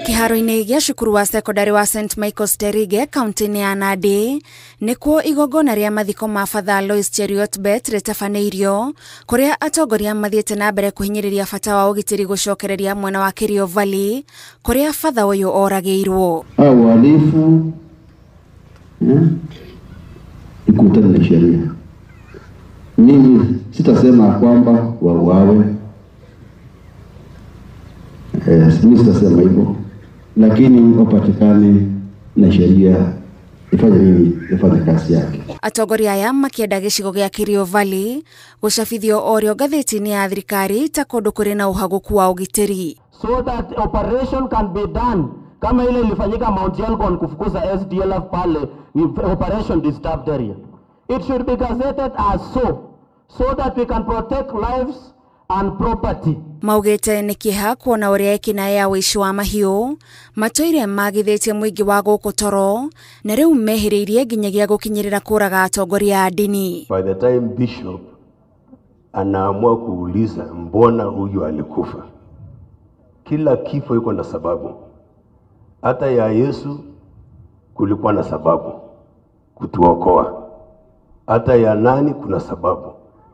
Kiharo-inĩ gĩa cukuru wa secondary wa St Michael's Derige kaunti-inĩ ya Nandi nĩkuo igongona rĩa mathiko ma Father Alois Cheriot Bet rĩtabanĩirio kũrĩa atongoria mathiĩte na mbere kũhinyĩrĩria bata wa ũgitĩri gũcokereria mwena wa Kerio Valley kũrĩa Father ũyũ oragĩirwo. Wahalifu ikutane na sheria. Mimi sitasema kwamba wauawe, mimi sitasema hivyo, lakini wapatikane na sheria ifanye kazi yake. Atongoria aya makĩenda gĩcigo gĩa Kerio Valley gũcabithio orĩo ngathĩti-inĩ ya thirikari ta kũndũ kũrĩ na ũhagũku wa ũgitĩri. So that operation can be done kama ile ilifanyika Mount Elgon kufukuza SDLF pale, operation disturbed area. It should be gazetted as so that we can protect lives and property. Maugĩte nĩ kĩeha kuona ũrĩa ekinaĩ ya ũici wa mahiũ matũire magithĩtie mũingĩ wa gũkũ Toro na rĩu mehĩrĩirie nginyagia gũkinyĩrĩra kũraga atongoria a dini. By the time bishop anaamua kuuliza mbona huyu alikufa, kila kifo iko na sababu. Hata ya Yesu kulikuwa na sababu kutuokoa, hata ya nani kuna sababu,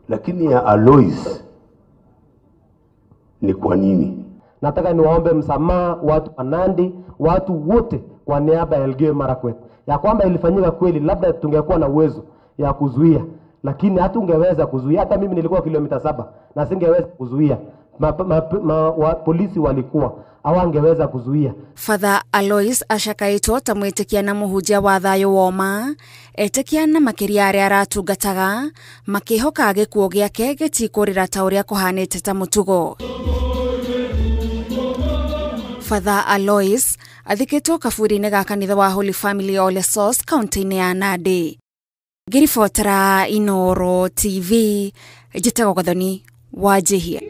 lakini ya Alois ni kwa nini? Nataka niwaombe msamaha watu wa Nandi, watu wote kwa niaba ya Elgeyo Marakwet. Ya kwamba ilifanyika kweli, labda tungekuwa na uwezo ya kuzuia, lakini hatungeweza kuzuia. Hata mimi nilikuwa kilomita 7 na singeweza kuzuia. Polisi walikuwa hawangeweza kuzuia. Father Alois ashakaitwo ta mwĩtĩkia na mũhunjia wa thayũ woma, etĩkia na makĩria arĩa aratungataga makĩhoka gĩkuũ gĩake gĩtikũrĩra ta ũrĩa kũhanĩte ta mũtugo. Father Alois athikĩtwo kaburi-inĩ ga kanitha wa Holy Family Ole Source kaunti-inĩ ya Nandi. Ngĩribotera Inooro TV, njĩtagwo Gathoni Wanjihia.